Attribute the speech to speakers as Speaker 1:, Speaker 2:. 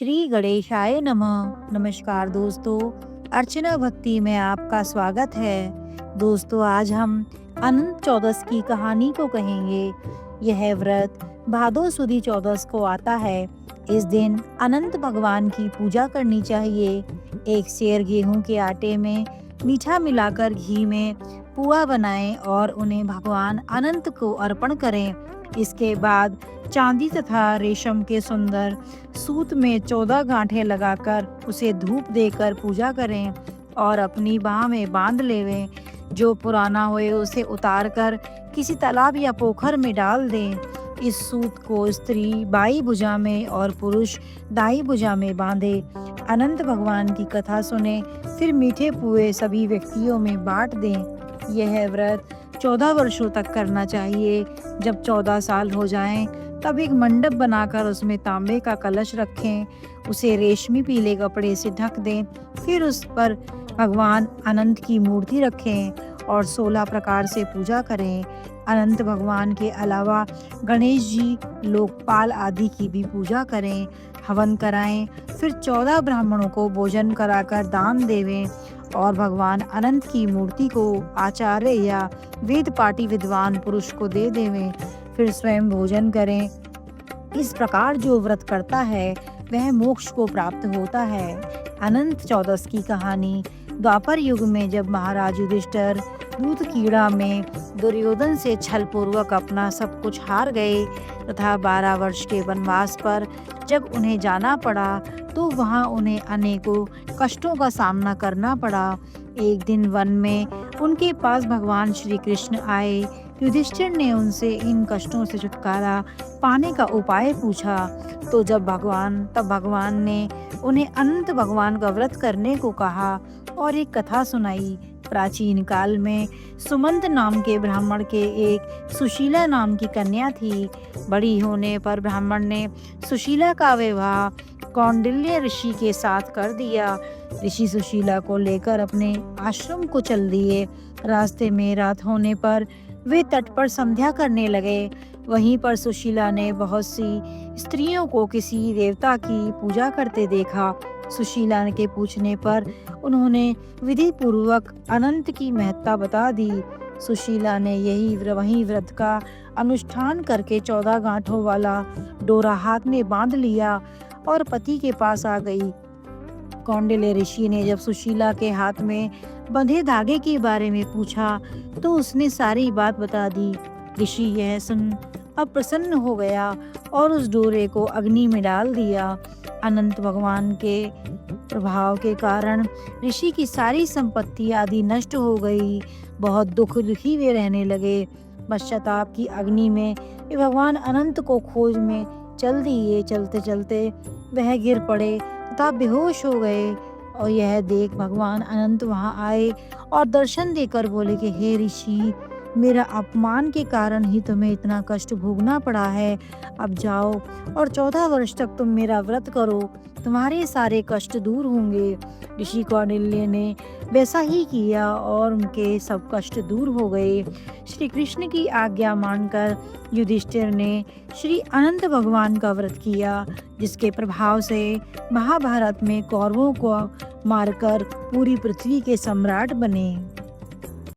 Speaker 1: श्री गणेशाय नमः। नमस्कार दोस्तों, अर्चना भक्ति में आपका स्वागत है। दोस्तों, आज हम अनंत चौदस की कहानी को कहेंगे। यह व्रत भादो सुदी चौदस को आता है। इस दिन अनंत भगवान की पूजा करनी चाहिए। एक सेर गेहूं के आटे में मीठा मिलाकर घी में पुआ बनाएं और उन्हें भगवान अनंत को अर्पण करें। इसके बाद चांदी तथा रेशम के सुंदर सूत में 14 गांठें लगाकर उसे धूप देकर पूजा करें और अपनी बाह में बांध लेवें। जो पुराना होए उसे उतार कर किसी तालाब या पोखर में डाल दें। इस सूत को स्त्री बाई भुजा में और पुरुष दाई भुजा में बांधे। अनंत भगवान की कथा सुने, फिर मीठे पुए सभी व्यक्तियों में बांट दें। यह व्रत 14 वर्षों तक करना चाहिए। जब 14 साल हो जाएं, तब एक मंडप बनाकर उसमें तांबे का कलश रखें। उसे रेशमी पीले कपड़े से ढक दें। फिर उस पर भगवान अनंत की मूर्ति रखें और 16 प्रकार से पूजा करें। अनंत भगवान के अलावा गणेश जी, लोकपाल आदि की भी पूजा करें, हवन कराएं। फिर 14 ब्राह्मणों को भोजन कराकर दान देवें और भगवान अनंत की मूर्ति को आचार्य या वेद पाठी विद्वान पुरुष को दे देवें। फिर स्वयं भोजन करें। इस प्रकार जो व्रत करता है वह मोक्ष को प्राप्त होता है। अनंत चौदस की कहानी। द्वापर युग में जब महाराज युधिष्ठिर दूध कीड़ा में दुर्योधन से छल पूर्वक अपना सब कुछ हार गए तथा 12 वर्ष के वनवास पर जब उन्हें जाना पड़ा, तो वहां उन्हें अनेकों कष्टों का सामना करना पड़ा। एक दिन वन में उनके पास भगवान श्री कृष्ण आए। युधिष्ठिर ने उनसे इन कष्टों से छुटकारा पाने का उपाय पूछा। तब भगवान ने उन्हें अनंत भगवान का व्रत करने को कहा और एक कथा सुनाई। प्राचीन काल में सुमंत नाम के ब्राह्मण के एक सुशीला नाम की कन्या थी। बड़ी होने पर ब्राह्मण ने सुशीला का विवाह कौंडिल्य ऋषि के साथ कर दिया। ऋषि सुशीला को लेकर अपने आश्रम को चल दिए। रास्ते में रात होने पर वे तट पर संध्या करने लगे। वहीं पर सुशीला ने बहुत सी स्त्रियों को किसी देवता की पूजा करते देखा। सुशीला के पूछने पर उन्होंने विधि पूर्वक अनंत की महत्ता बता दी। सुशीला ने वही व्रत का अनुष्ठान करके 14 गांठों वाला डोरा हाथ में बांध लिया और पति के पास आ गई। कौंडिल्य ऋषि ने जब सुशीला के हाथ में बंधे धागे के बारे में पूछा, तो उसने सारी बात बता दी। ऋषि यह सुन अब प्रसन्न हो गया और उस डोरे को अग्नि में डाल दिया। अनंत भगवान के प्रभाव के कारण ऋषि की सारी संपत्ति आदि नष्ट हो गई। बहुत दुखी वे रहने लगे। पश्चाताप की अग्नि में वे भगवान अनंत को खोज में चल दिए। चलते चलते वह गिर पड़े तथा बेहोश हो गए और यह देख भगवान अनंत वहां आए और दर्शन देकर बोले कि हे ऋषि, मेरा अपमान के कारण ही तुम्हें इतना कष्ट भोगना पड़ा है। अब जाओ और 14 वर्ष तक तुम मेरा व्रत करो, तुम्हारे सारे कष्ट दूर होंगे। ऋषि कौंडिल्य ने वैसा ही किया और उनके सब कष्ट दूर हो गए। श्री कृष्ण की आज्ञा मानकर युधिष्ठिर ने श्री अनंत भगवान का व्रत किया, जिसके प्रभाव से महाभारत में कौरवों को मारकर पूरी पृथ्वी के सम्राट बने।